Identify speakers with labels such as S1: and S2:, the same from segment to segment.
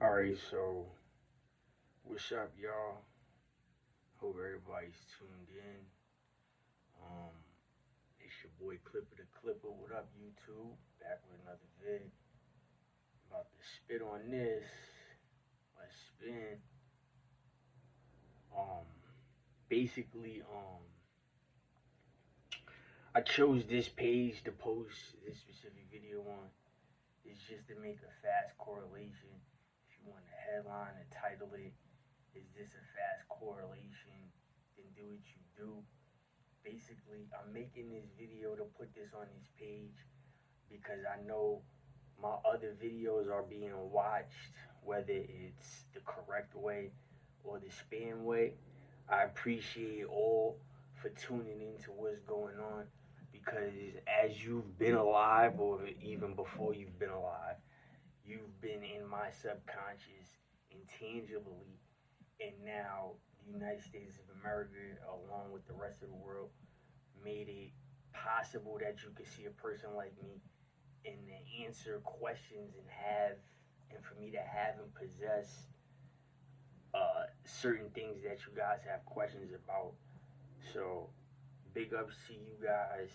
S1: Alright, so what's up, y'all? Hope everybody's tuned in. Um, it's your boy Clipper the Clipper. What up, YouTube? Back with another vid. About to spit on this. Let's spin. Um, basically, I chose this page to post this specific video on. It's just to make a fast correlation. If you want to headline and title it, is this a fast correlation? Then do what you do. Basically, I'm making this video to put this on this page because I know my other videos are being watched, whether it's the correct way or the spam way. I appreciate all for tuning into what's going on because as you've been alive, or even before you've been alive, you've been in my subconscious intangibly, and now the United States of America, along with the rest of the world, made it possible that you could see a person like me and answer questions and for me to have and possess certain things that you guys have questions about. So big ups to you guys.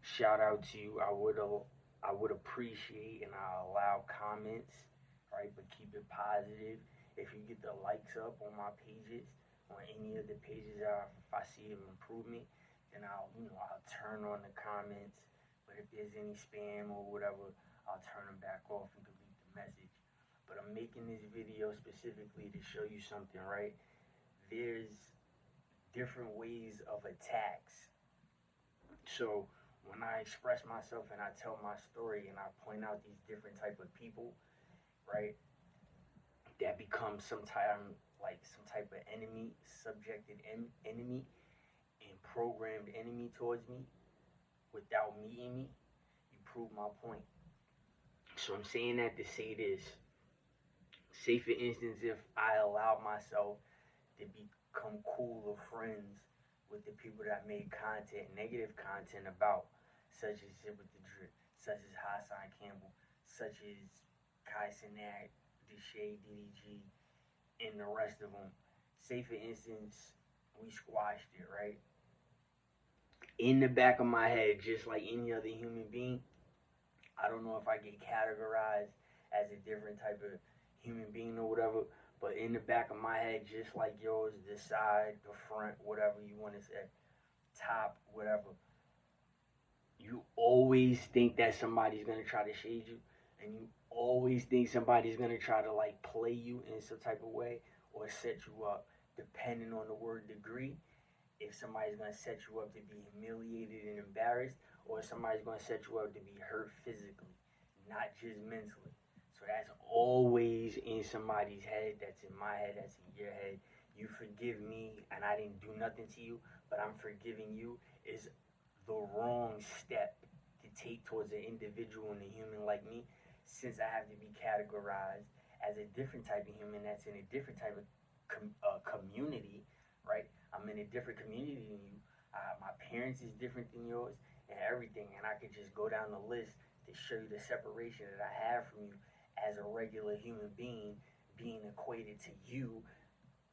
S1: Shout out to you. I would appreciate and I allow comments, right? But keep it positive. If you get the likes up on my pages, on any of the pages, if I see an improvement, then I'll turn on the comments. But if there's any spam or whatever, I'll turn them back off and delete the message. But I'm making this video specifically to show you something, right? There's different ways of attacks. So when I express myself and I tell my story and I point out these different type of people, right, that become some type of enemy, subjected enemy, and programmed enemy towards me without meeting me, you prove my point. So I'm saying that to say this. Say for instance, if I allow myself to become cool or friends with the people that I made content, negative content about, such as Zip with the Drip, such as Hassan Campbell, such as Kai Cenat, Deshae, DDG, and the rest of them. Say for instance, we squashed it, right? In the back of my head, just like any other human being, I don't know if I get categorized as a different type of human being or whatever, but in the back of my head, just like yours, the side, the front, whatever you want to say, top, whatever, you always think that somebody's gonna try to shade you, and you always think somebody's gonna try to like play you in some type of way or set you up, depending on the word degree. If somebody's gonna set you up to be humiliated and embarrassed, or somebody's gonna set you up to be hurt physically, not just mentally. So that's always in somebody's head. That's in my head. That's in your head. You forgive me, and I didn't do nothing to you, but I'm forgiving you is the wrong step to take towards an individual and a human like me, since I have to be categorized as a different type of human that's in a different type of community, right? I'm in a different community than you. My parents is different than yours, and everything. And I could just go down the list to show you the separation that I have from you as a regular human being, being equated to you,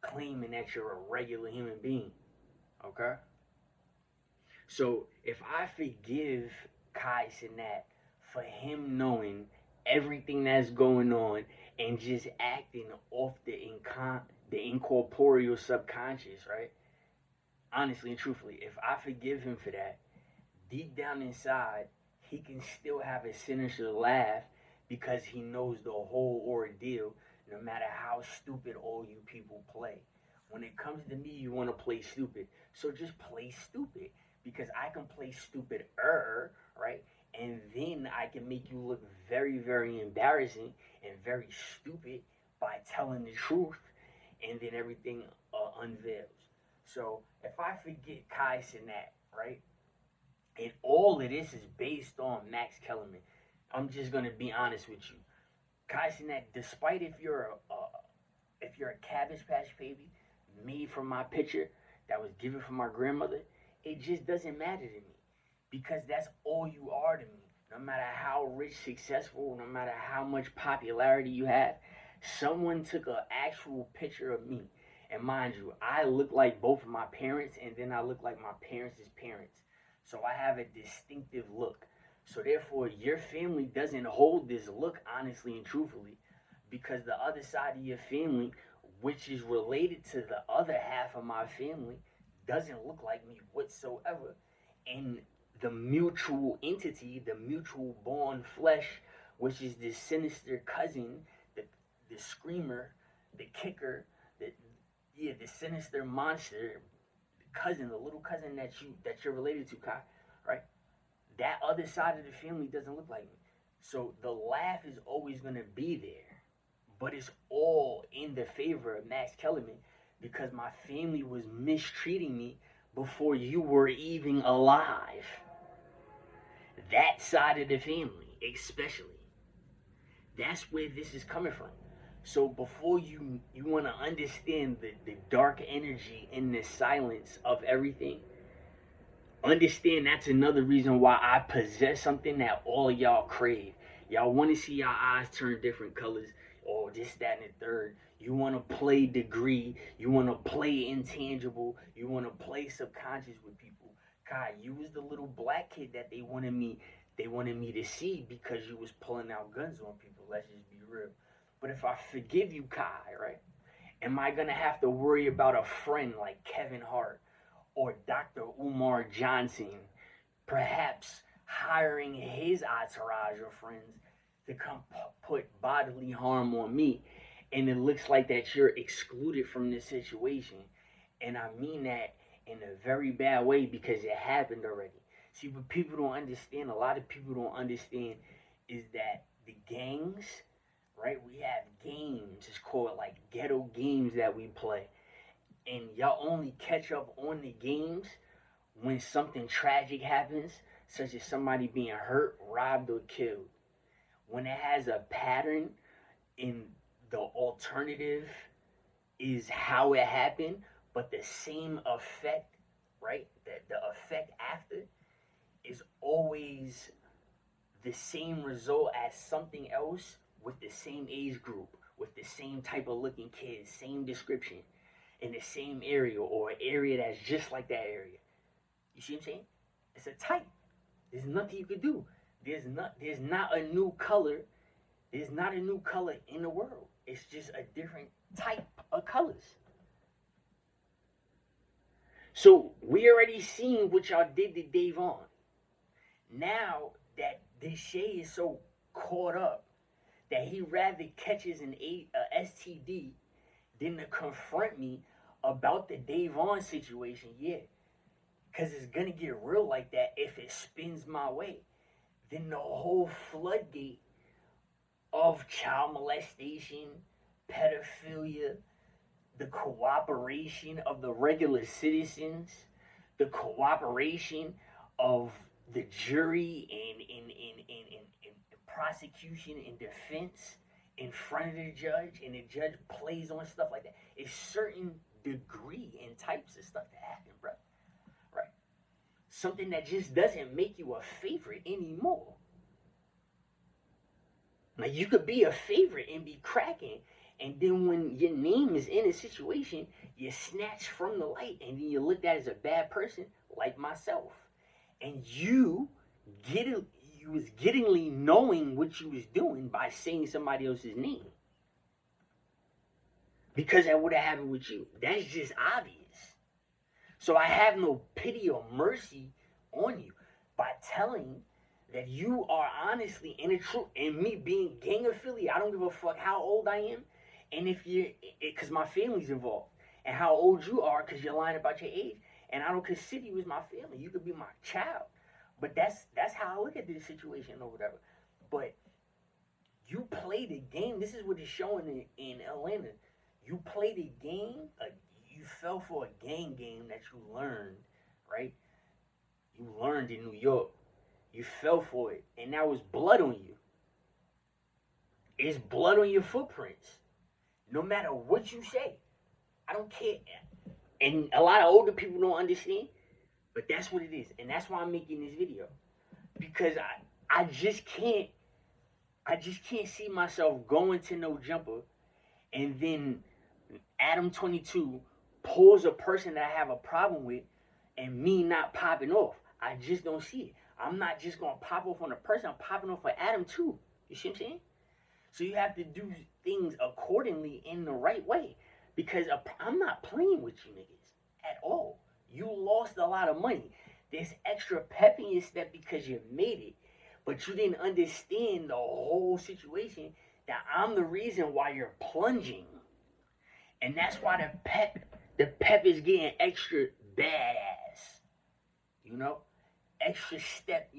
S1: claiming that you're a regular human being. Okay? So if I forgive Kai Sinat for him knowing everything that's going on and just acting off the incorporeal subconscious, right? Honestly and truthfully, if I forgive him for that, deep down inside, he can still have a sinister laugh because he knows the whole ordeal, no matter how stupid all you people play. When it comes to me, you want to play stupid. So just play stupid because I can play stupid, right? And then I can make you look very, very embarrassing and very stupid by telling the truth, and then everything unveils. So if I forget Kai Sinat, right? And all of this is based on Max Kellerman. I'm just gonna be honest with you, Kai Cenat. Despite if you're a Cabbage Patch baby made from my picture that was given from my grandmother, it just doesn't matter to me because that's all you are to me. No matter how rich, successful, no matter how much popularity you have, Someone took an actual picture of me. And mind you, I look like both of my parents, and then I look like my parents' parents. So I have a distinctive look. So therefore, your family doesn't hold this look honestly and truthfully, because the other side of your family, which is related to the other half of my family, doesn't look like me whatsoever. And the mutual entity, the mutual born flesh, which is this sinister cousin, the the screamer, the kicker, the the sinister monster cousin, the little cousin that you're related to, Kai, right? That other side of the family doesn't look like me. So the laugh is always gonna be there, but it's all in the favor of Max Kellerman because my family was mistreating me before you were even alive. That side of the family, especially. That's where this is coming from. So before you want to understand the dark energy in the silence of everything, understand that's another reason why I possess something that all of y'all crave. Y'all want to see your eyes turn different colors, or this, that, and the third. You want to play degree. You want to play intangible. You want to play subconscious with people. Kai, you was the little black kid that they wanted me to see because you was pulling out guns on people. Let's just be real. But if I forgive you, Kai, right? Am I gonna have to worry about a friend like Kevin Hart or Dr. Umar Johnson, perhaps hiring his entourage of friends to come put bodily harm on me? And it looks like that you're excluded from this situation. And I mean that in a very bad way because it happened already. See, what people don't understand, a lot of people don't understand, is that the gangs, right? We have games, it's called like ghetto games that we play. And y'all only catch up on the games when something tragic happens, such as somebody being hurt, robbed, or killed. When it has a pattern in the alternative is how it happened, but the same effect, right? The effect after is always the same result as something else with the same age group, with the same type of looking kids, same description, in the same area or an area that's just like that area. You see what I'm saying? It's a type. There's nothing you could do. There's not a new color. There's not a new color in the world. It's just a different type of colors. So we already seen what y'all did to Davon. Now that Deshae is so caught up that he rather catches a STD than to confront me about the Davon situation, yeah. Because it's going to get real like that if it spins my way. Then the whole floodgate of child molestation, pedophilia, the cooperation of the regular citizens, the cooperation of the jury and prosecution and defense in front of the judge, and the judge plays on stuff like that. It's certain degree and types of stuff that happen, bro. Right? Something that just doesn't make you a favorite anymore. Like you could be a favorite and be cracking, and then when your name is in a situation, you're snatched from the light, and then you're looked at as a bad person, like myself. And get it, you was gettingly knowing what you was doing by saying somebody else's name, because that would have happened with you. That's just obvious. So I have no pity or mercy on you by telling that you are honestly in the truth. And me being gang affiliated, I don't give a fuck how old I am, and if you're, because my family's involved, and how old you are, because you're lying about your age, and I don't consider you as my family. You could be my child, but that's how I look at this situation or whatever. But you play the game. This is what it's showing in Atlanta. You play the game. You fell for a game that you learned, right? You learned in New York. You fell for it, and now it's blood on you. It's blood on your footprints. No matter what you say, I don't care. And a lot of older people don't understand, but that's what it is, and that's why I'm making this video, because I just can't see myself going to No Jumper And then Adam 22 pulls a person that I have a problem with and me not popping off. I just don't see it. I'm not just going to pop off on a person. I'm popping off for Adam too. You see what I'm saying? So you have to do things accordingly in the right way. Because I'm not playing with you niggas at all. You lost a lot of money. There's extra pep in your step because you made it. But you didn't understand the whole situation, that I'm the reason why you're plunging. And that's why the pep is getting extra badass. You know? Extra step.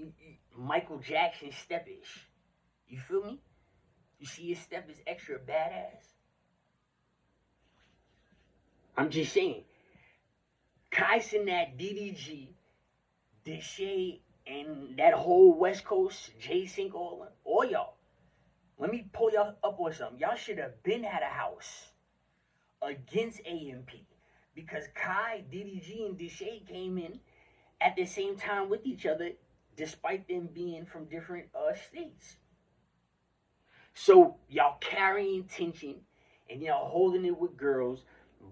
S1: Michael Jackson stepish. You feel me? You see his step is extra badass? I'm just saying. Kai Cenat, DDG, Deshae, and that whole West Coast, J-Sync, all y'all. Let me pull y'all up on something. Y'all should have been had a house against AMP. Because Kai, DDG, and Deshae came in at the same time with each other, despite them being from different states. So y'all carrying tension and y'all holding it with girls,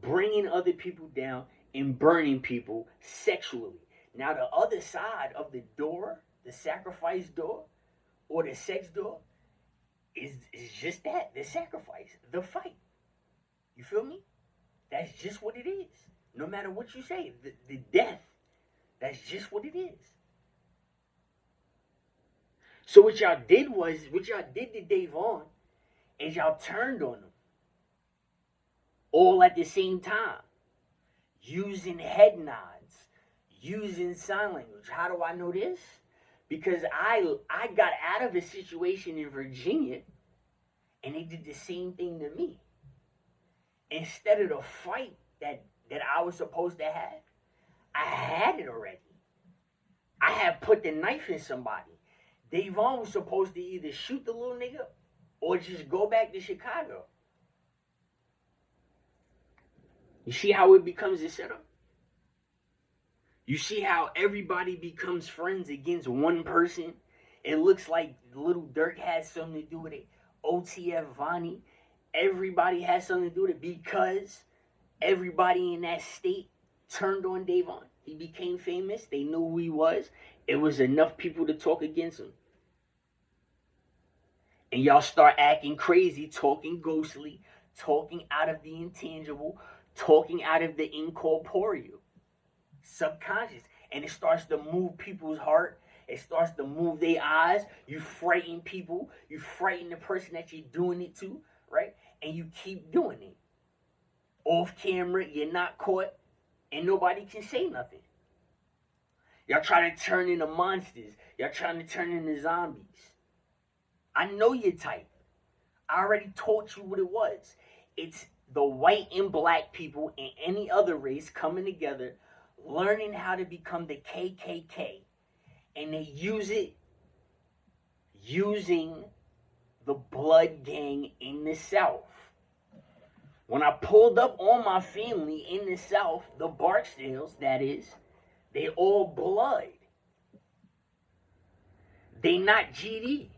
S1: bringing other people down, and burning people sexually. Now the other side of the door, the sacrifice door, or the sex door, is just that, the sacrifice, the fight. You feel me? That's just what it is. No matter what you say, the death, that's just what it is. So what y'all did to Davon is y'all turned on him. All at the same time. Using head nods. Using sign language. How do I know this? Because I got out of a situation in Virginia and they did the same thing to me. Instead of the fight that I was supposed to have, I had it already. I had put the knife in somebody. Davon was supposed to either shoot the little nigga or just go back to Chicago. You see how it becomes a setup? You see how everybody becomes friends against one person? It looks like Little Dirk has something to do with it. OTF Vonnie. Everybody has something to do with it because everybody in that state turned on Davon. He became famous. They knew who he was. It was enough people to talk against him. And y'all start acting crazy, talking ghostly, talking out of the intangible, talking out of the incorporeal, subconscious. And it starts to move people's heart. It starts to move their eyes. You frighten people. You frighten the person that you're doing it to, right? And you keep doing it. Off camera, you're not caught, and nobody can say nothing. Y'all try to turn into monsters. Y'all trying to turn into zombies. I know your type. I already taught you what it was. It's the white and black people and any other race coming together, learning how to become the KKK. And they use it using the blood gang in the South. When I pulled up on my family in the South, the Barksdales, that is, they all blood. They not GD.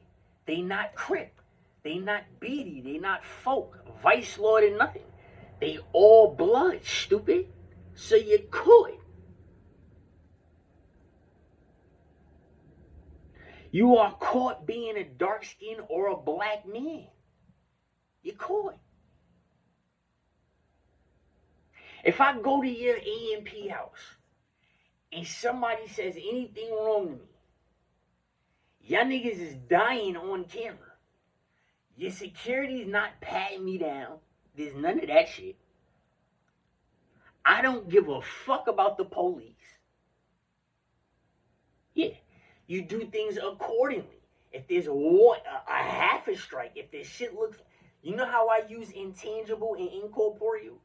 S1: They not Crip. They not Beatty. They not Folk, Vice Lord, and nothing. They all blood, stupid. So you could. You are caught being a dark skin or a black man. You caught. If I go to your AMP house and somebody says anything wrong to me, y'all niggas is dying on camera. Your security's not patting me down. There's none of that shit. I don't give a fuck about the police. Yeah, you do things accordingly. If there's a half a strike, if this shit looks, you know how I use intangible and incorporeal?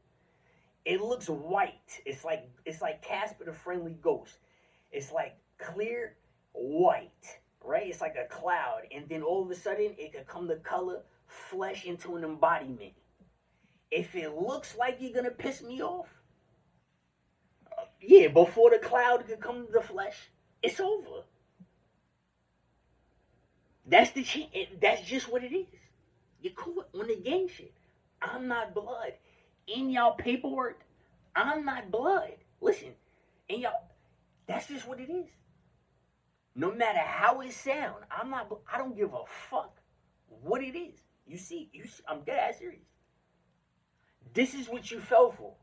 S1: It looks white. It's like Casper the Friendly Ghost. It's like clear white, right? It's like a cloud, and then all of a sudden it could come to color flesh into an embodiment. If it looks like you're gonna piss me off, yeah, before the cloud could come to the flesh, it's over. That's just what it is. You're caught on the gang shit. I'm not blood. In y'all paperwork, I'm not blood. Listen, and y'all, that's just what it is. No matter how it sound, I'm not. I don't give a fuck what it is. You see, I'm dead ass serious. This is what you fell for.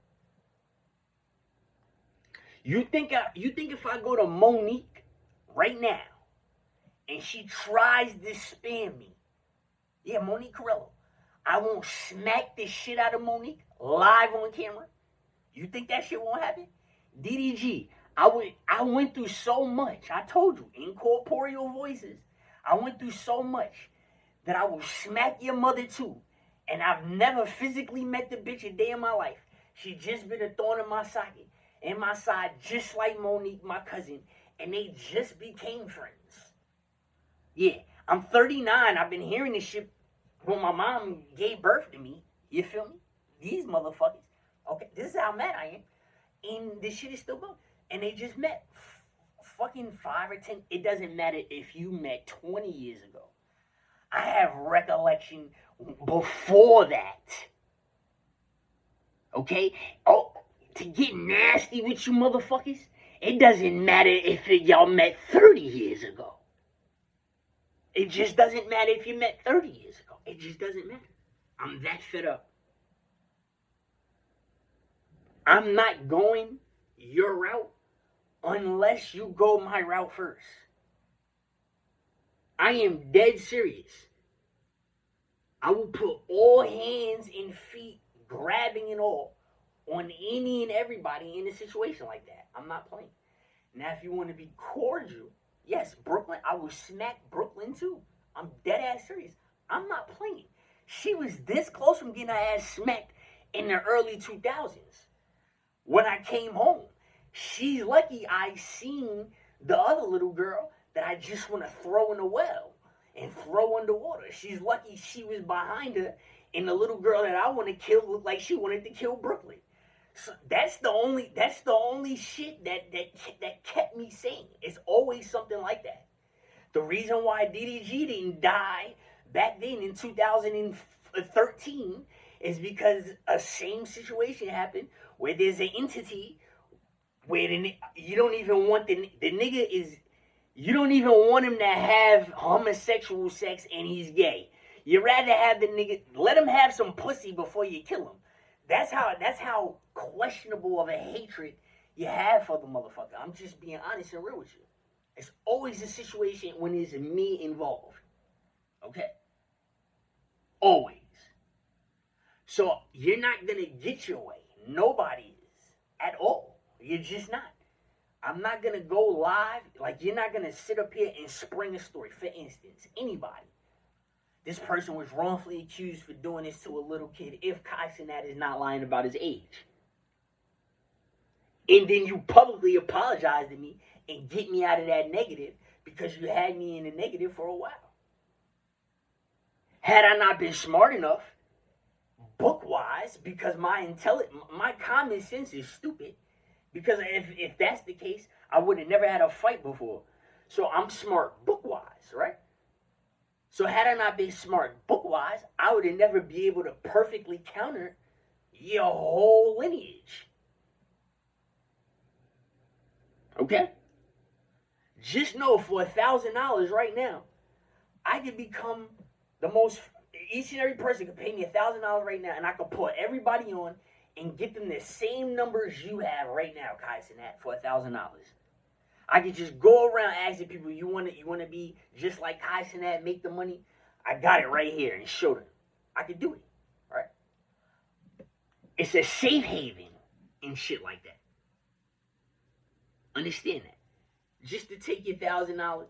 S1: You think if I go to Monique right now and she tries to spam me, yeah, Monique Corello, I won't smack the shit out of Monique live on camera? You think that shit won't happen? DDG, I went through so much. I told you, incorporeal voices. I went through so much that I will smack your mother too. And I've never physically met the bitch a day in my life. She just been a thorn in my socket, in my side, just like Monique, my cousin. And they just became friends. Yeah, I'm 39. I've been hearing this shit when my mom gave birth to me. You feel me? These motherfuckers. Okay, this is how mad I am. And this shit is still going. And they just met fucking 5 or 10. It doesn't matter if you met 20 years ago. I have recollection before that. Okay? Oh, to get nasty with you motherfuckers, it doesn't matter if y'all met 30 years ago. It just doesn't matter if you met 30 years ago. It just doesn't matter. I'm that fed up. I'm not going your route unless you go my route first. I am dead serious. I will put all hands and feet, grabbing and all, on any and everybody in a situation like that. I'm not playing. Now, if you want to be cordial, yes, Brooklyn, I will smack Brooklyn too. I'm dead ass serious. I'm not playing. She was this close from getting her ass smacked in the early 2000s. When I came home, she's lucky I seen the other little girl that I just want to throw in the well and throw underwater. She's lucky she was behind her, and the little girl that I want to kill looked like she wanted to kill Brooklyn. So that's the only shit that kept me sane. It's always something like that. The reason why DDG didn't die back then in 2013 is because a same situation happened where there's an entity where you don't even want the nigga is, you don't even want him to have homosexual sex and he's gay. You'd rather have the nigga, let him have some pussy before you kill him. That's how questionable of a hatred you have for the motherfucker. I'm just being honest and real with you. It's always a situation when there's me involved. Okay? Always. So you're not gonna get your way. Nobody is. At all. You're just not. I'm not gonna go live. Like, you're not gonna sit up here and spring a story. For instance, anybody. This person was wrongfully accused for doing this to a little kid if Kai Cenat is not lying about his age. And then you publicly apologize to me and get me out of that negative because you had me in the negative for a while. Had I not been smart enough, book-wise, because my common sense is stupid, because if that's the case, I would have never had a fight before. So I'm smart book-wise, right? So had I not been smart book-wise, I would have never be able to perfectly counter your whole lineage. Okay? Just know for $1,000 right now, I could become the most, each and every person could pay me $1,000 right now, and I could put everybody on and get them the same numbers you have right now, Kai Cenat, for $1,000. I could just go around asking people, you want to be just like Kai Cenat, make the money? I got it right here and show them. I could do it, right? It's a safe haven and shit like that. Understand that. Just to take your $1,000,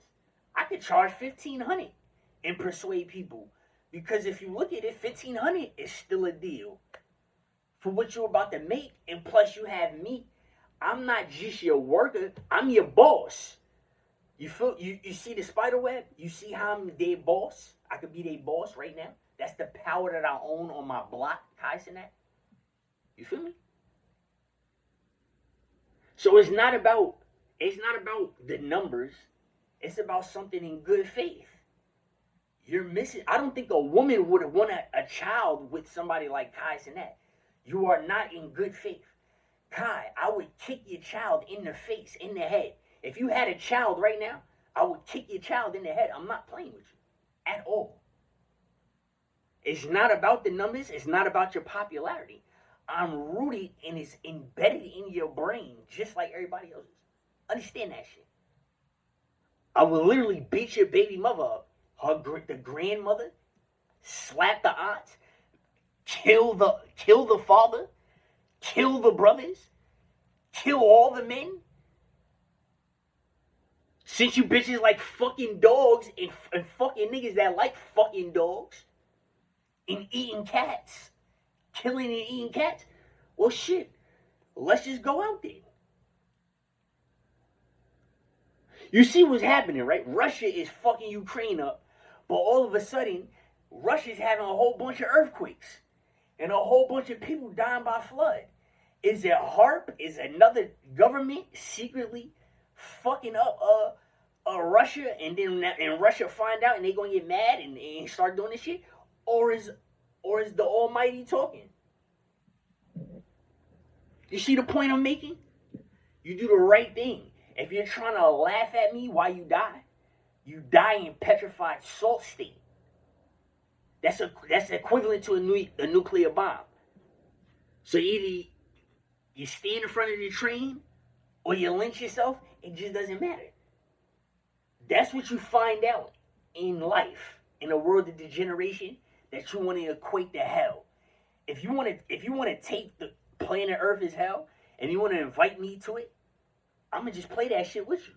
S1: I could charge $1,500 and persuade people. Because if you look at it, $1,500 is still a deal for what you're about to make, and plus you have me. I'm not just your worker, I'm your boss. You feel you see the spider web? You see how I'm their boss? I could be their boss right now. That's the power that I own on my block, Kai Cenat. You feel me? So it's not about the numbers. It's about something in good faith. You're missing. I don't think a woman would want a child with somebody like Kai Cenat. You are not in good faith. Kai, I would kick your child in the face, in the head. If you had a child right now, I would kick your child in the head. I'm not playing with you at all. It's not about the numbers. It's not about your popularity. I'm rooted and it's embedded in your brain just like everybody else's. Understand that shit. I will literally beat your baby mother up. The grandmother, slap the aunts, kill the father, kill the brothers, kill all the men. Since you bitches like fucking dogs and fucking niggas that like fucking dogs and eating cats, killing and eating cats, well shit, let's just go out there. You see what's happening, right? Russia is fucking Ukraine up, but all of a sudden, Russia's having a whole bunch of earthquakes and a whole bunch of people dying by flood. Is it HAARP? Is another government secretly fucking up Russia, and then Russia find out and they gonna get mad and start doing this shit? Or is the Almighty talking? You see the point I'm making? You do the right thing. If you're trying to laugh at me while you die in petrified salt state. That's equivalent to a nuclear bomb. So either you stand in front of the train or you lynch yourself. It just doesn't matter. That's what you find out in life, in a world of degeneration, that you want to equate to hell. If you want to take the planet Earth as hell and you want to invite me to it, I'm gonna just play that shit with you.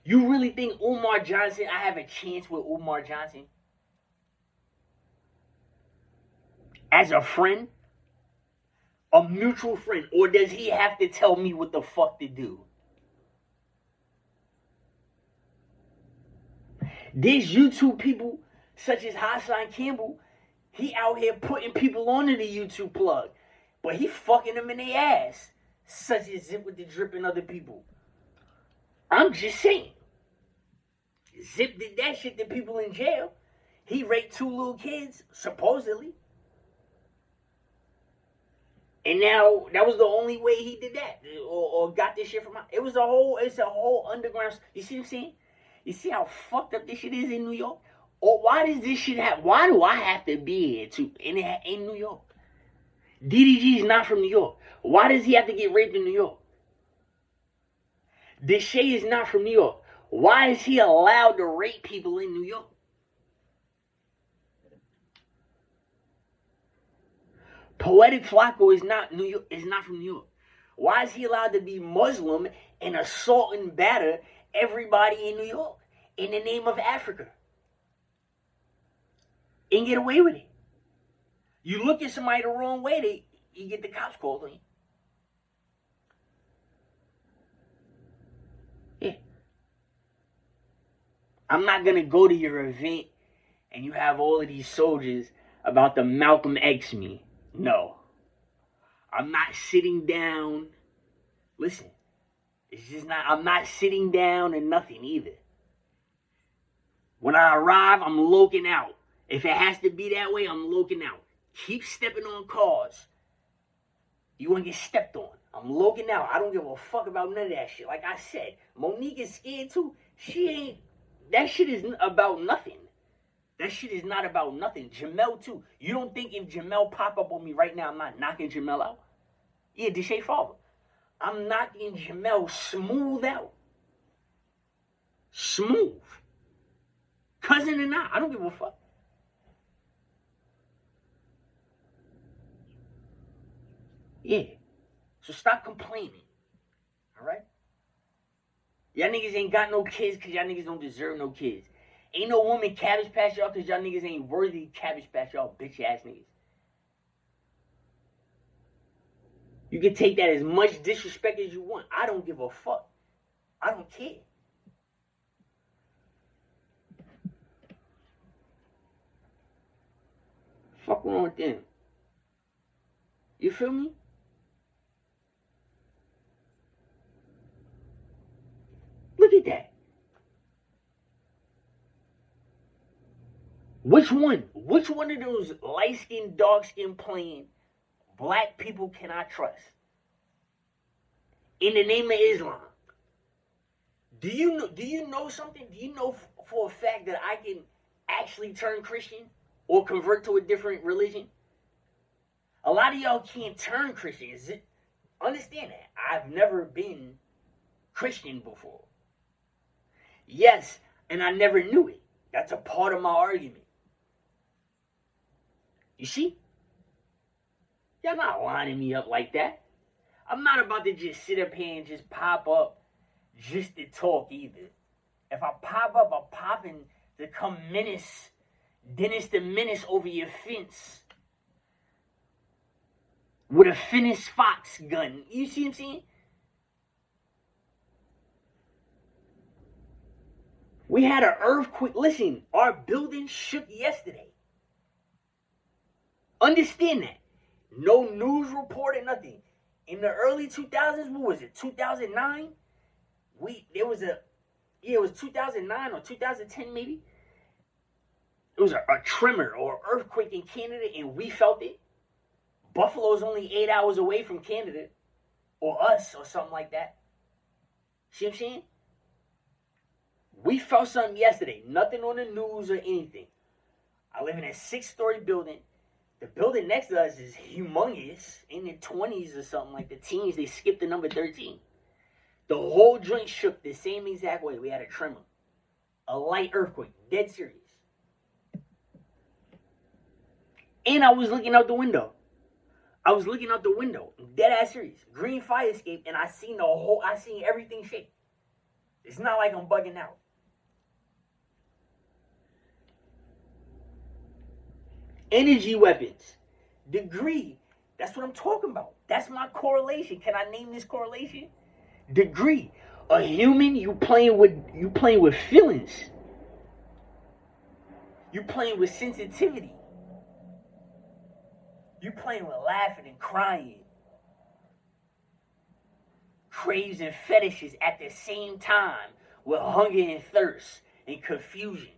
S1: You really think Umar Johnson, I have a chance with Umar Johnson? As a friend? A mutual friend? Or does he have to tell me what the fuck to do? There's YouTube people such as Hassan Campbell. He out here putting people onto the YouTube plug. But he fucking them in their ass. Such as Zip with the Drip and other people. I'm just saying. Zip did that shit to people in jail. He raped 2 little kids, supposedly. And now, that was the only way he did that. Or got this shit from out. It's a whole underground. You see what I'm saying? You see how fucked up this shit is in New York? Or why does this shit happen? Why do I have to be here in New York? DDG is not from New York. Why does he have to get raped in New York? Deshae is not from New York. Why is he allowed to rape people in New York? Poetic Flacco is not from New York. Why is he allowed to be Muslim and assault and batter everybody in New York in the name of Africa and get away with it? You look at somebody the wrong way, you get the cops called on you. Yeah. I'm not going to go to your event and you have all of these soldiers about the Malcolm X me. No. I'm not sitting down. Listen. It's just not, I'm not sitting down and nothing either. When I arrive, I'm loking out. If it has to be that way, I'm loking out. Keep stepping on cars. You want to get stepped on. I'm loking out. I don't give a fuck about none of that shit. Like I said, Monique is scared too. That shit is about nothing. That shit is not about nothing. Jamel too. You don't think if Jamel pop up on me right now, I'm not knocking Jamel out? Yeah, Deshae father. I'm knocking Jamel smooth out. Smooth. Cousin or not, I don't give a fuck. Yeah. So stop complaining. Alright? Y'all niggas ain't got no kids because y'all niggas don't deserve no kids. Ain't no woman cabbage patch y'all because y'all niggas ain't worthy cabbage patch y'all bitch ass niggas. You can take that as much disrespect as you want. I don't give a fuck. I don't care. Fuck wrong with them? You feel me? Look at that. Which one? Which one of those light skin, dark skin playing black people can I trust? In the name of Islam. Do you know something? Do you know for a fact that I can actually turn Christian or convert to a different religion? A lot of y'all can't turn Christian. Understand that. I've never been Christian before. Yes, and I never knew it. That's a part of my argument. You see? Y'all not lining me up like that. I'm not about to just sit up here and just pop up just to talk either. If I pop up, I'm popping to come menace Dennis the Menace over your fence with a Finis Fox gun. You see what I'm saying? We had an earthquake. Listen, our building shook yesterday. Understand that. No news reported, nothing. In the early 2000s, what was it, 2009? It was 2009 or 2010 maybe. It was a tremor or earthquake in Canada, and we felt it. Buffalo's only 8 hours away from Canada, or us, or something like that. See what I'm saying? We felt something yesterday. Nothing on the news or anything. I live in a 6-story building. The building next to us is humongous, in the 20s or something like the teens. They skipped the number 13. The whole joint shook the same exact way. We had a tremor. A light earthquake. Dead serious. And I was looking out the window. Dead ass serious. Green fire escape, and I seen everything shake. It's not like I'm bugging out. Energy weapons. Degree. That's what I'm talking about. That's my correlation. Can I name this correlation? Degree. A human, you playing with feelings. You playing with sensitivity. You playing with laughing and crying. Craves and fetishes at the same time with hunger and thirst and confusion.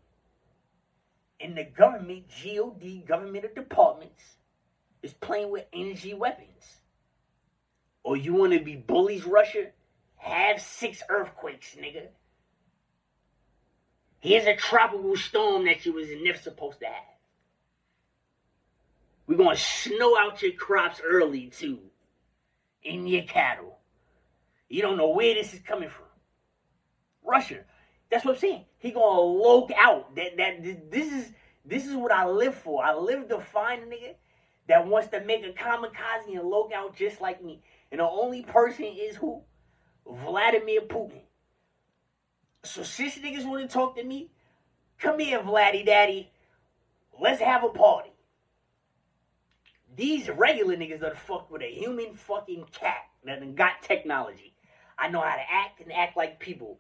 S1: And the government, GOD, governmental departments, is playing with energy weapons. Or you want to be bullies, Russia? Have 6 earthquakes, nigga. Here's a tropical storm that you was never supposed to have. We're going to snow out your crops early, too. And your cattle. You don't know where this is coming from. Russia. That's what I'm saying. He going to loke out. This is what I live for. I live to find a nigga that wants to make a kamikaze and loke out just like me. And the only person is who? Vladimir Putin. So since niggas want to talk to me, come here, Vladdy Daddy. Let's have a party. These regular niggas done fucked with a human fucking cat that done got technology. I know how to act and act like people.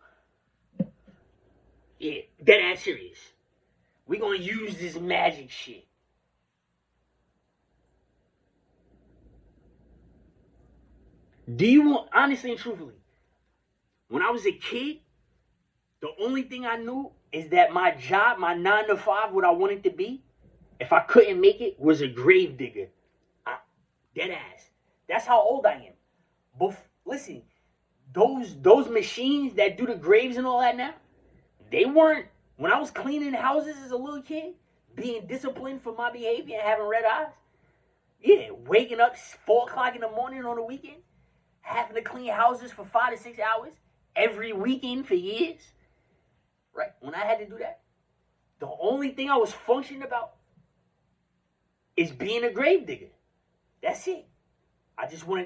S1: Yeah, dead ass serious. We gonna use this magic shit. Do you want, honestly and truthfully, when I was a kid, the only thing I knew is that my job, my 9 to 5, what I wanted to be, if I couldn't make it, was a grave digger. Dead ass. That's how old I am. But listen, those machines that do the graves and all that now, they weren't, when I was cleaning houses as a little kid, being disciplined for my behavior and having red eyes, yeah, waking up 4 o'clock in the morning on the weekend, having to clean houses for 5 to 6 hours every weekend for years, right? When I had to do that, the only thing I was functioning about is being a grave digger. That's it.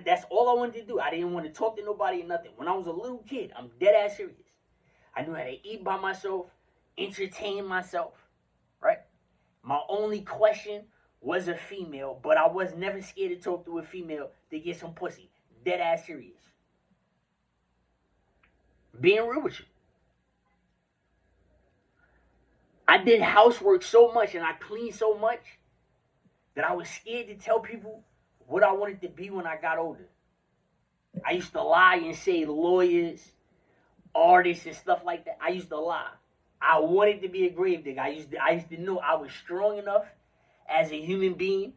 S1: That's all I wanted to do. I didn't want to talk to nobody or nothing. When I was a little kid, I'm dead ass serious. I knew how to eat by myself, entertain myself, right? My only question was a female, but I was never scared to talk to a female to get some pussy. Dead ass serious. Being real with you. I did housework so much and I cleaned so much that I was scared to tell people what I wanted to be when I got older. I used to lie and say lawyers, artists, and stuff like that. I used to lie. I wanted to be a grave digger. I used to know I was strong enough as a human being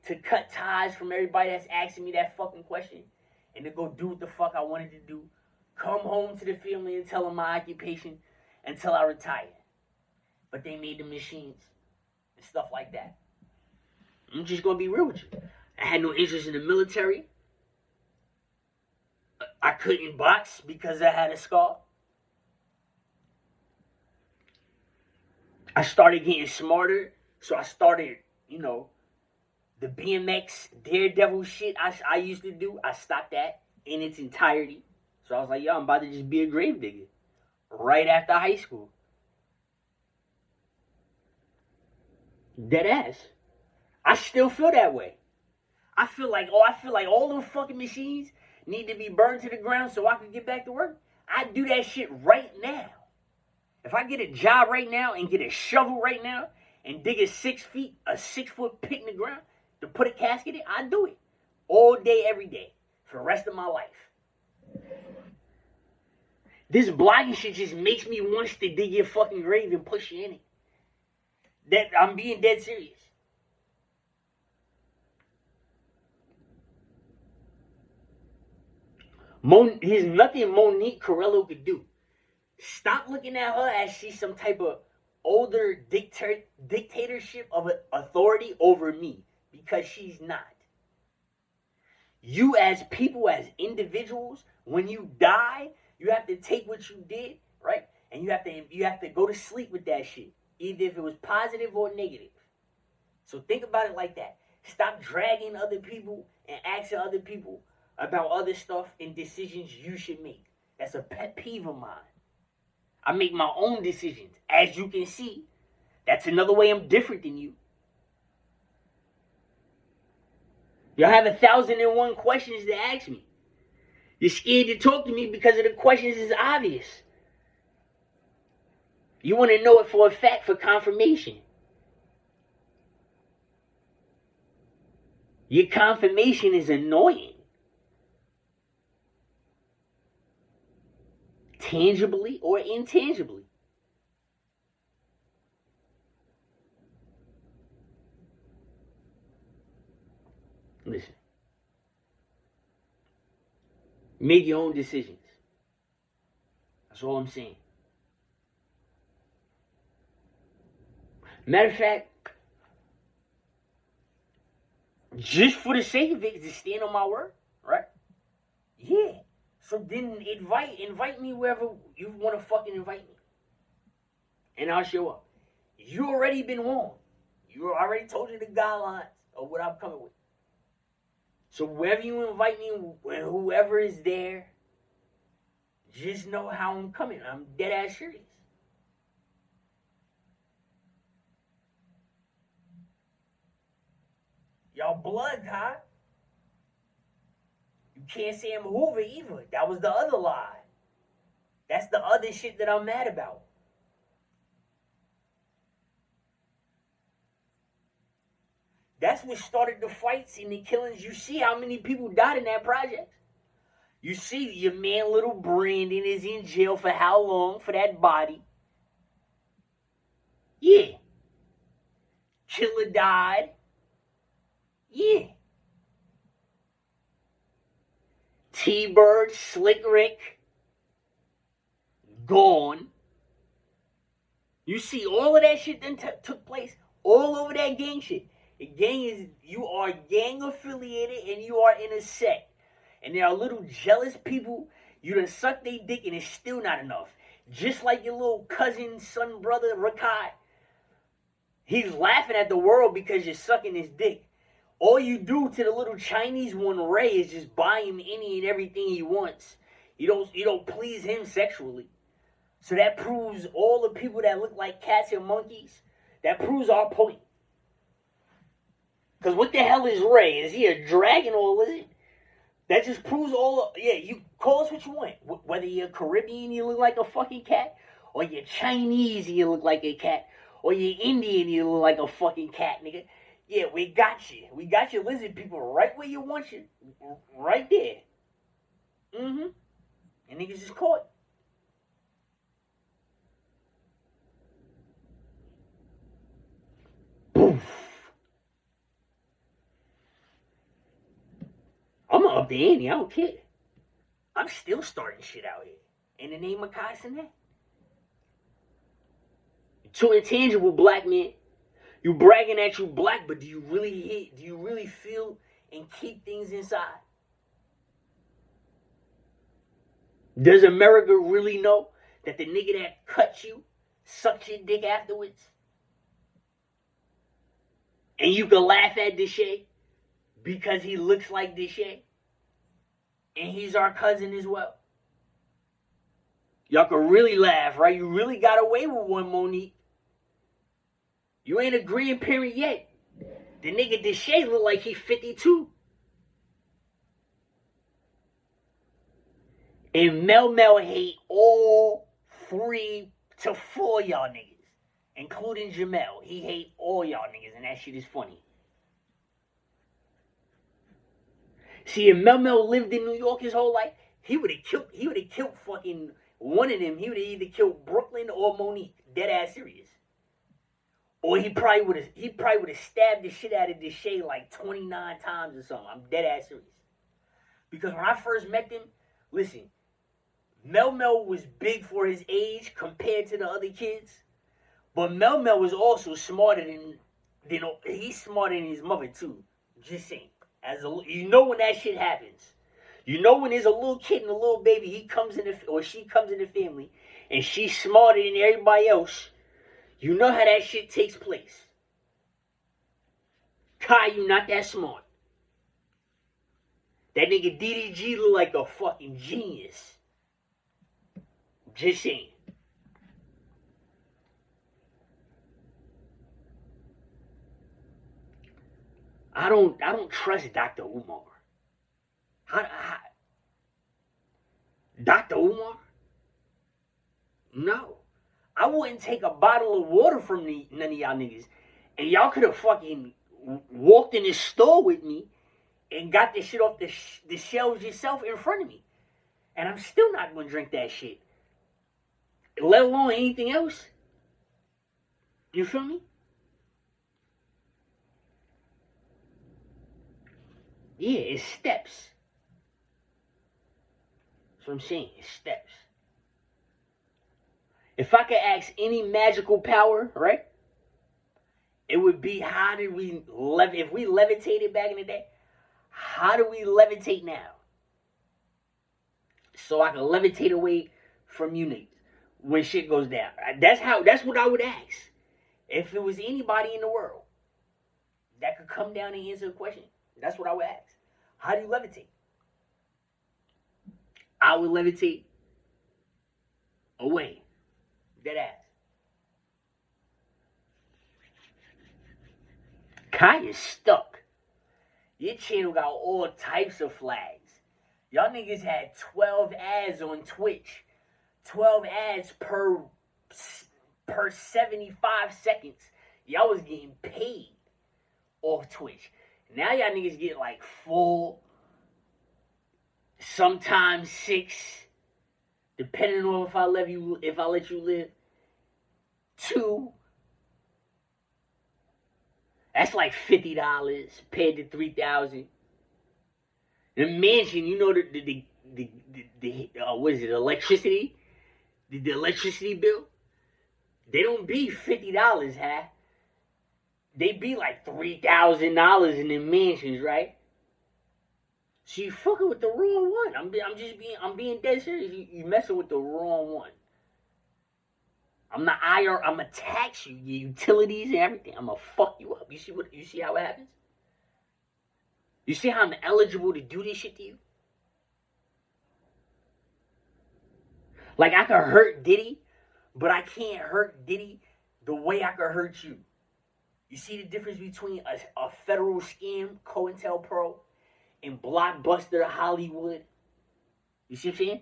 S1: to cut ties from everybody that's asking me that fucking question and to go do what the fuck I wanted to do. Come home to the family and tell them my occupation until I retire. But they made the machines and stuff like that. I'm just gonna be real with you. I had no interest in the military. I couldn't box because I had a scar. I started getting smarter, so I started, the BMX Daredevil shit I used to do. I stopped that in its entirety. So I was like, yo, I'm about to just be a gravedigger right after high school. Dead ass. I still feel that way. I feel like all those fucking machines need to be burned to the ground so I can get back to work. I do that shit right now. If I get a job right now and get a shovel right now and dig a 6-foot pit in the ground to put a casket in, I do it all day, every day for the rest of my life. This blogging shit just makes me want to dig your fucking grave and push you in it. That I'm being dead serious. There's nothing Monique Corello could do. Stop looking at her as she's some type of older dictatorship of authority over me, because she's not. You as people, as individuals, when you die, you have to take what you did, right? And you have to go to sleep with that shit, either if it was positive or negative. So think about it like that. Stop dragging other people and asking other people about other stuff and decisions you should make. That's a pet peeve of mine. I make my own decisions. As you can see, that's another way I'm different than you. Y'all have 1,001 questions to ask me. You're scared to talk to me because of the questions is obvious. You want to know it for a fact, for confirmation. Your confirmation is annoying. Tangibly or intangibly. Listen. Make your own decisions. That's all I'm saying. Matter of fact, just for the sake of it, just stand on my word, right? Yeah. So then invite me wherever you want to fucking invite me. And I'll show up. You already been warned. You already told you the guidelines of what I'm coming with. So wherever you invite me, whoever is there, just know how I'm coming. I'm dead ass serious. Y'all blood, huh? You can't say I'm Hoover either. That was the other lie. That's the other shit that I'm mad about. That's what started the fights and the killings. You see how many people died in that project. You see your man little Brandon is in jail for how long for that body. Yeah. Killer died. Yeah. T-Bird, Slick Rick, gone. You see all of that shit then took place all over that gang shit. The gang is, you are gang affiliated and you are in a sect. And there are little jealous people, you done suck their dick and it's still not enough. Just like your little cousin, son, brother, Rakai. He's laughing at the world because you're sucking his dick. All you do to the little Chinese one, Ray, is just buy him any and everything he wants. You don't please him sexually. So that proves all the people that look like cats and monkeys, that proves our point. Because what the hell is Ray? Is he a dragon or is it? That just proves you call us what you want. Whether you're Caribbean, you look like a fucking cat, or you're Chinese, you look like a cat, or you're Indian, you look like a fucking cat, nigga. Yeah, we got you. We got your lizard people right where you want you. Right there. And niggas just caught. up the ante. I don't care. I'm still starting shit out here. In the name of Kai Cenat. Too intangible, black man. You bragging that you black, but do you really feel and keep things inside? Does America really know that the nigga that cut you sucked your dick afterwards? And you can laugh at Deshae because he looks like Deshae? And he's our cousin as well. Y'all can really laugh, right? You really got away with one, Monique. You ain't a grandparent yet. The nigga Deshae look like he 52. And Mel hate all 3 to 4 y'all niggas, including Jamel. He hate all y'all niggas, and that shit is funny. See, if Mel lived in New York his whole life, he would have killed fucking one of them. He would have either killed Brooklyn or Monique. Dead ass serious. Or he probably would have stabbed the shit out of Deshae like 29 times or something. I'm dead ass serious. Because when I first met them, listen, Mel was big for his age compared to the other kids. But Mel was also smarter than he's smarter than his mother too. Just saying. You know when that shit happens. You know when there's a little kid and a little baby, she comes in the family, and she's smarter than everybody else. You know how that shit takes place. Kai, you not that smart. That nigga DDG look like a fucking genius. Just saying. I don't trust Dr. Umar. Dr. Umar? No. I wouldn't take a bottle of water from none of y'all niggas. And y'all could have fucking walked in this store with me and got this shit off the shelves yourself in front of me. And I'm still not going to drink that shit. Let alone anything else. You feel me? Yeah, it's steps. That's what I'm saying. It's steps. If I could ask any magical power, right? It would be if we levitated back in the day, how do we levitate now? So I can levitate away from you niggas when shit goes down. That's what I would ask. If it was anybody in the world that could come down and answer the question, that's what I would ask. How do you levitate? I would levitate away. Dead ass. Kai is stuck. Your channel got all types of flags. Y'all niggas had 12 ads on Twitch. 12 ads per 75 seconds. Y'all was getting paid off Twitch. Now y'all niggas get like 4, sometimes 6, depending on if I let you live. 2. That's like $50 paid to $3,000. The mansion, you know the what is it? Electricity, the electricity bill. They don't be $50, huh? They be like $3,000 in the mansions, right? So you fucking with the wrong one. I'm being dead serious. You messing with the wrong one. I'm not IR. I'm gonna tax you, your utilities and everything. I'm gonna fuck you up. You see how it happens? You see how I'm eligible to do this shit to you? Like I could hurt Diddy, but I can't hurt Diddy the way I could hurt you. You see the difference between a federal scam, COINTELPRO, and Blockbuster Hollywood? You see what I'm saying?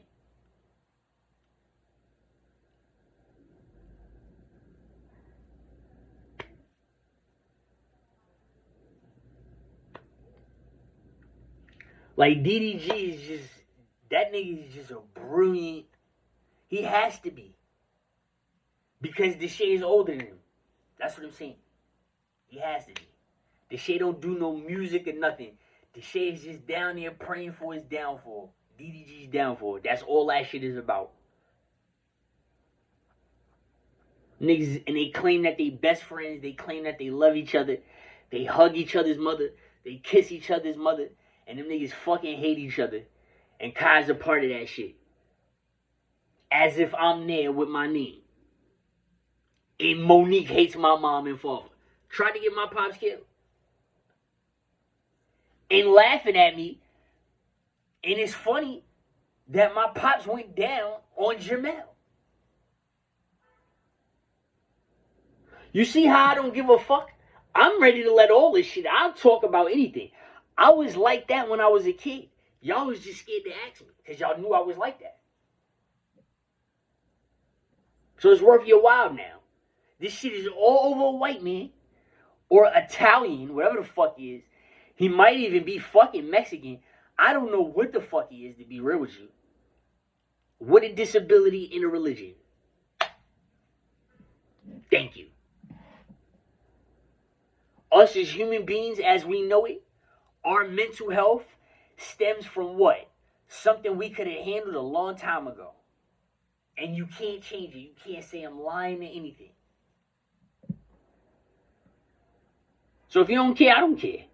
S1: Like DDG is just, that nigga is just a brilliant, he has to be. Because Deshae is older than him. That's what I'm saying. He has to be. Deshae don't do no music or nothing. The shit is just down there praying for his downfall. DDG's downfall. That's all that shit is about. Niggas, and they claim that they best friends. They claim that they love each other. They hug each other's mother. They kiss each other's mother. And them niggas fucking hate each other. And Kai's a part of that shit. As if I'm there with my name. And Monique hates my mom and father. Tried to get my pops killed. And laughing at me. And it's funny that my pops went down on Jamel. You see how I don't give a fuck? I'm ready to let all this shit. I'll talk about anything. I was like that when I was a kid. Y'all was just scared to ask me because y'all knew I was like that. So it's worth your while now. This shit is all over a white man or Italian, whatever the fuck he is. He might even be fucking Mexican. I don't know what the fuck he is, to be real with you. What a disability in a religion. Thank you. Us as human beings, as we know it, our mental health stems from what? Something we could have handled a long time ago. And you can't change it. You can't say I'm lying to anything. So if you don't care, I don't care.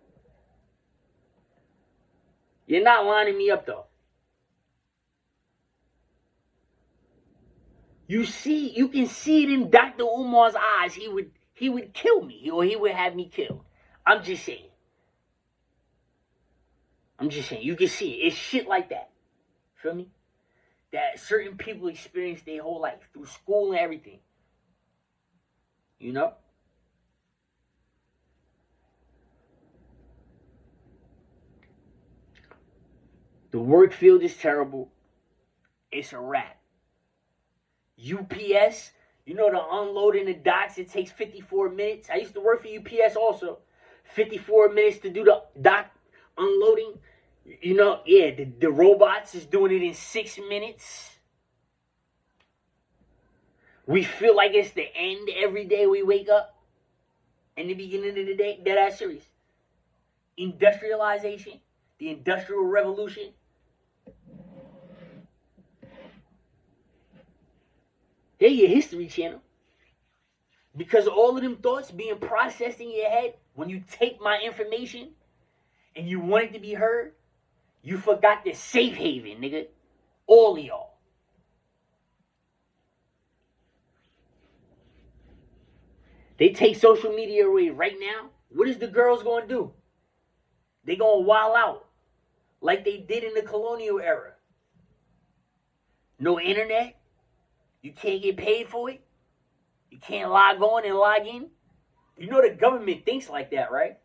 S1: You're not lining me up, though. You can see it in Dr. Umar's eyes. He would kill me, or he would have me killed. I'm just saying. You can see it. It's shit like that. Feel me? That certain people experience their whole life through school and everything. You know? The work field is terrible. It's a wrap. UPS, you know, the unloading the docks, it takes 54 minutes. I used to work for UPS also. 54 minutes to do the dock unloading. You know, yeah, the robots is doing it in 6 minutes. We feel like it's the end every day we wake up. In the beginning of the day, dead-ass serious. Industrialization, the Industrial Revolution. Here your History Channel. Because all of them thoughts being processed in your head, when you take my information and you want it to be heard, you forgot the safe haven, nigga. All of y'all. They take social media away right now. What is the girls going to do? They going to wild out like they did in the colonial era. No internet. You can't get paid for it. You can't log on and log in. You know the government thinks like that, right?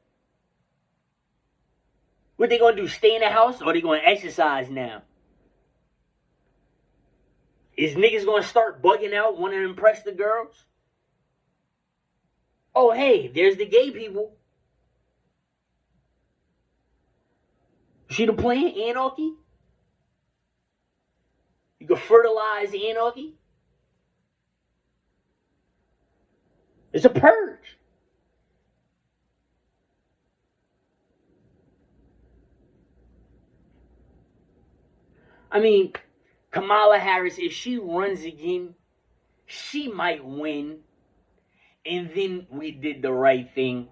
S1: What they going to do? Stay in the house or they going to exercise now? Is niggas going to start bugging out, wanting to impress the girls? Oh, hey, there's the gay people. You see the plan? Anarchy? You can fertilize anarchy? It's a purge. I mean, Kamala Harris, if she runs again, she might win. And then we did the right thing.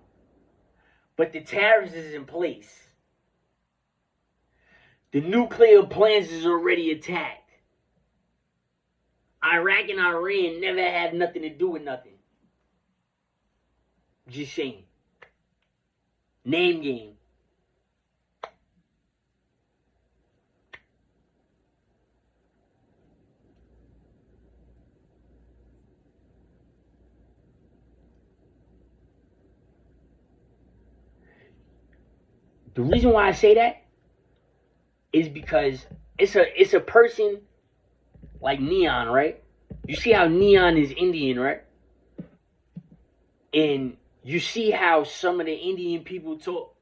S1: But the tariffs is in place. The nuclear plants is already attacked. Iraq and Iran never have nothing to do with nothing. Just saying. Name game. The reason why I say that is because it's a person like Neon, right? You see how Neon is Indian, right? And you see how some of the Indian people talk.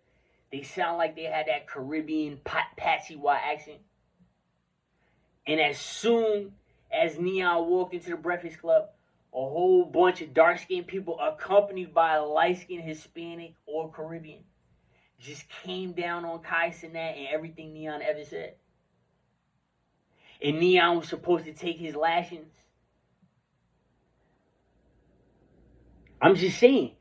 S1: They sound like they had that Caribbean Patsy Wah accent. And as soon as Neon walked into the Breakfast Club, a whole bunch of dark-skinned people accompanied by a light-skinned Hispanic or Caribbean just came down on Kai Cenat and everything Neon ever said? And Neon was supposed to take his lashings? I'm just saying,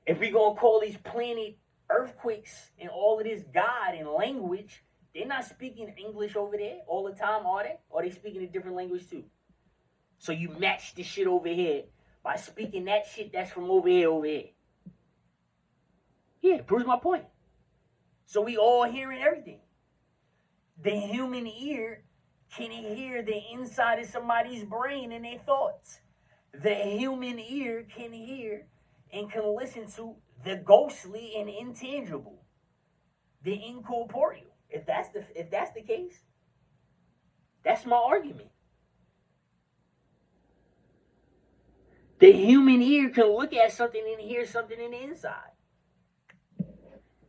S1: if we gonna call these planet earthquakes and all of this God and language, they're not speaking English over there all the time, are they? Or are they speaking a different language too? So you match the shit over here by speaking that shit that's from over here, over here. Yeah, proves my point. So we all hearing everything. The human ear can hear the inside of somebody's brain and their thoughts. The human ear can hear and can listen to the ghostly and intangible, the incorporeal. If that's the case, that's my argument. The human ear can look at something and hear something in the inside.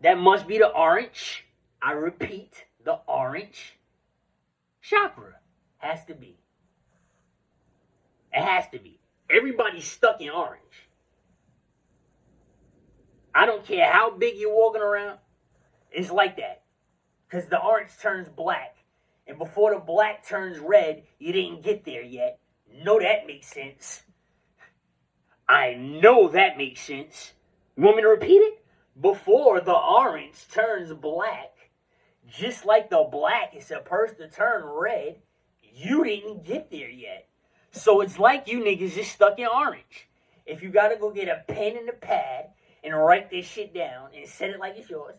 S1: That must be the orange. I repeat, the orange chakra has to be. It has to be. Everybody's stuck in orange. I don't care how big you're walking around. It's like that. Because the orange turns black. And before the black turns red, you didn't get there yet. Know that makes sense. I know that makes sense. You want me to repeat it? Before the orange turns black, just like the black is supposed to turn red, you didn't get there yet. So it's like you niggas just stuck in orange. If you gotta go get a pen and a pad and write this shit down and set it like it's yours,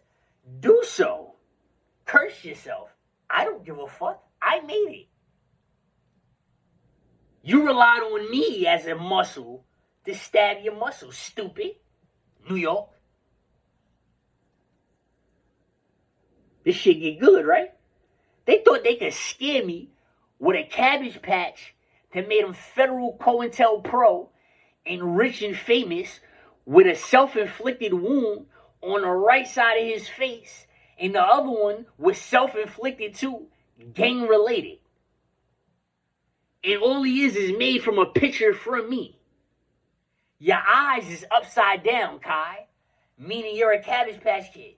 S1: do so. Curse yourself. I don't give a fuck. I made it. You relied on me as a muscle to stab your muscle, stupid. New York. This shit get good, right? They thought they could scare me with a Cabbage Patch that made him federal COINTELPRO and rich and famous with a self-inflicted wound on the right side of his face, and the other one was self-inflicted too, gang-related. And all he is made from a picture from me. Your eyes is upside down, Kai, meaning you're a Cabbage Patch Kid.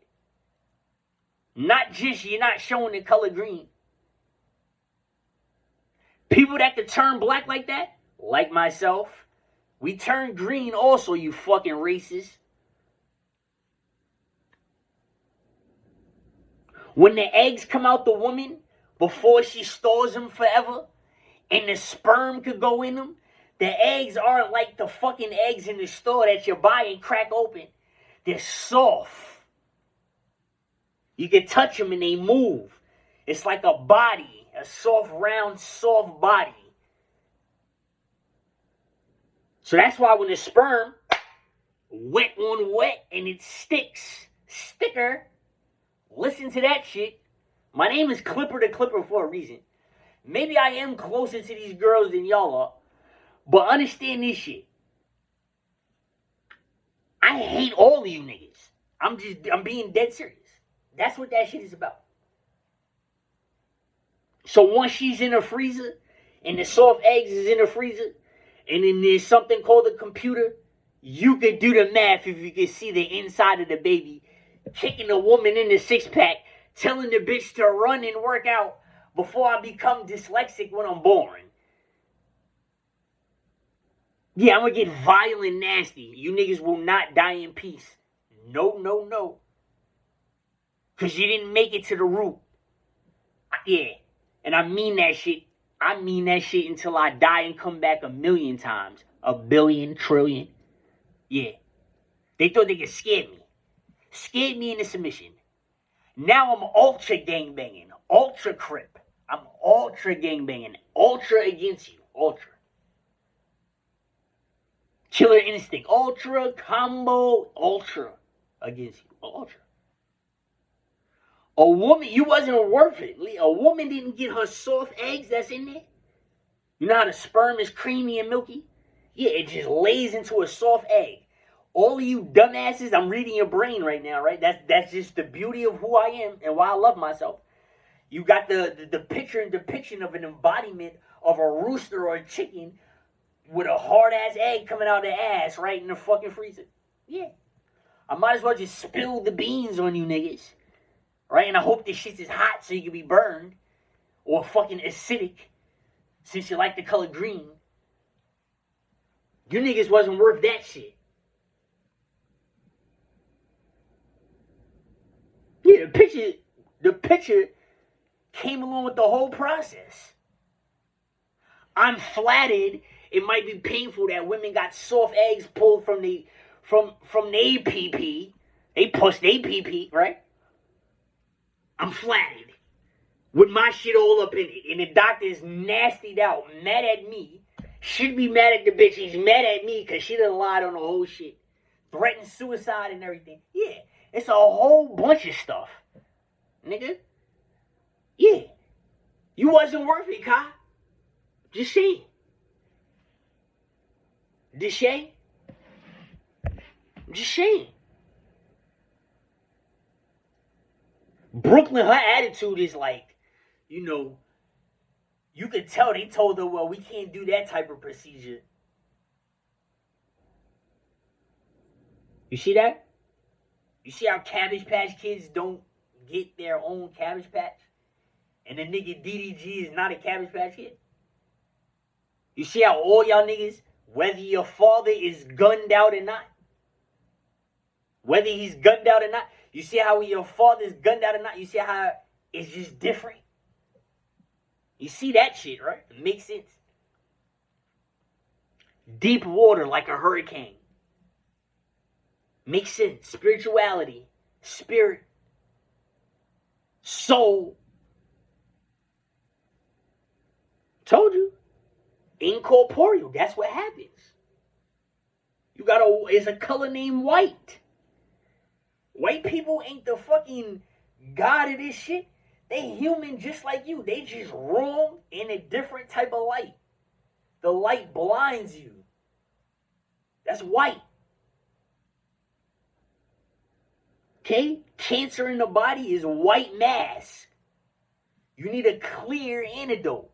S1: Not just you're not showing the color green. People that could turn black like that, like myself, we turn green also, you fucking racist. When the eggs come out the woman, before she stores them forever, and the sperm could go in them, the eggs aren't like the fucking eggs in the store that you buy and crack open. They're soft. You can touch them and they move. It's like a body, a soft, round, soft body. So that's why when the sperm, wet on wet, and it sticks, sticker, listen to that shit. My name is Clipper the Clipper for a reason. Maybe I am closer to these girls than y'all are, but understand this shit. I hate all of you niggas. I'm being dead serious. That's what that shit is about. So once she's in the freezer, and the soft eggs is in the freezer, and then there's something called a computer, you could do the math if you could see the inside of the baby, kicking the woman in the six-pack, telling the bitch to run and work out before I become dyslexic when I'm born. Yeah, I'm gonna get violent nasty. You niggas will not die in peace. No, no, no. Because you didn't make it to the root. Yeah. And I mean that shit. I mean that shit until I die and come back 1,000,000 times. 1,000,000,000, trillion. Yeah. They thought they could scare me. Scared me into submission. Now I'm ultra gangbanging. Ultra crip. I'm ultra gangbanging. Ultra against you. Ultra. Killer instinct. Ultra combo. Ultra against you. Ultra. A woman, you wasn't worth it. A woman didn't get her soft eggs that's in there. You know how the sperm is creamy and milky? Yeah, it just lays into a soft egg. All of you dumbasses, I'm reading your brain right now, right? That's just the beauty of who I am and why I love myself. You got the picture and depiction of an embodiment of a rooster or a chicken with a hard-ass egg coming out of the ass right in the fucking freezer. Yeah. I might as well just spill the beans on you niggas. Right? And I hope this shit is hot so you can be burned. Or fucking acidic. Since you like the color green. You niggas wasn't worth that shit. Yeah, the picture came along with the whole process. I'm flattered. It might be painful that women got soft eggs pulled from their PP. They push their PP, right? I'm flattered. With my shit all up in it. And the doctor's nastied out, mad at me. Should be mad at the bitch. He's mad at me because she done lied on the whole shit. Threatened suicide and everything. Yeah, it's a whole bunch of stuff. Nigga. Yeah. You wasn't worth it, Kai. Just saying. Just saying. Just saying. Brooklyn, her attitude is like, you know, you could tell they told her, well, we can't do that type of procedure. You see that? You see how Cabbage Patch Kids don't get their own Cabbage Patch? And the nigga DDG is not a Cabbage Patch Kid? You see how all y'all niggas, whether your father is gunned out or not, whether he's gunned out or not, you see how your father's gunned out or not, you see how it's just different? You see that shit, right? It makes sense. Deep water like a hurricane. Makes sense. Spirituality, spirit, soul. Told you. Incorporeal. That's what happens. You got it's a color named white. White people ain't the fucking god of this shit. They human just like you. They just wrong in a different type of light. The light blinds you. That's white. Okay? Cancer in the body is white mass. You need a clear antidote.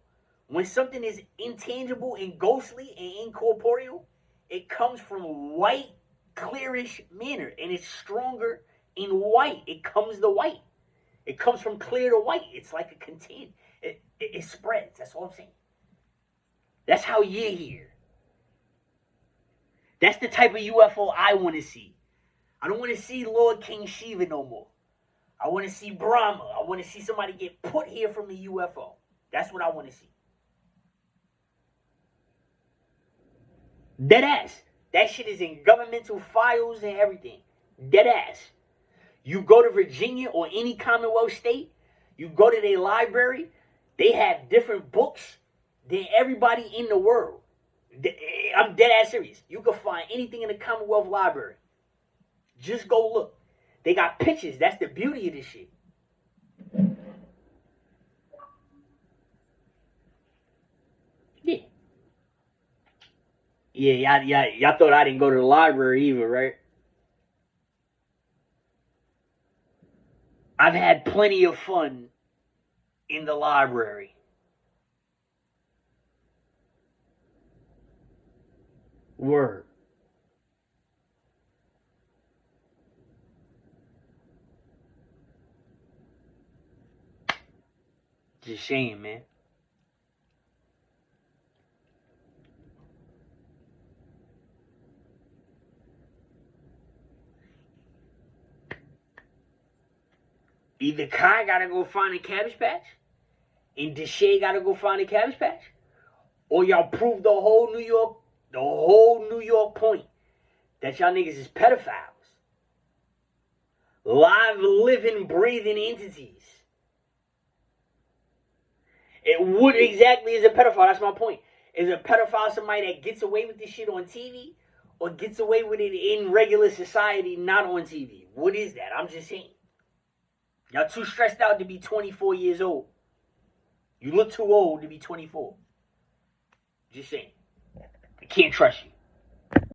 S1: When something is intangible and ghostly and incorporeal, it comes from white, clearish manner. And it's stronger in white. It comes to white. It comes from clear to white. It's like a contain. It spreads. That's all I'm saying. That's how you're here. That's the type of UFO I want to see. I don't want to see Lord King Shiva no more. I want to see Brahma. I want to see somebody get put here from a UFO. That's what I want to see. Dead ass. That shit is in governmental files and everything. Dead ass. You go to Virginia or any Commonwealth state, you go to their library, they have different books than everybody in the world. I'm dead ass serious. You can find anything in the Commonwealth library. Just go look. They got pictures. That's the beauty of this shit. Yeah. Y'all thought I didn't go to the library either, right? I've had plenty of fun in the library. Word. Just saying, man. Either Kai gotta go find a Cabbage Patch, and Deshae gotta go find a Cabbage Patch, or y'all prove the whole New York point that y'all niggas is pedophiles. Live, living, breathing entities. What exactly is a pedophile? That's my point. Is a pedophile somebody that gets away with this shit on TV, or gets away with it in regular society, not on TV? What is that? I'm just saying. Y'all too stressed out to be 24 years old. You look too old to be 24. Just saying. I can't trust you.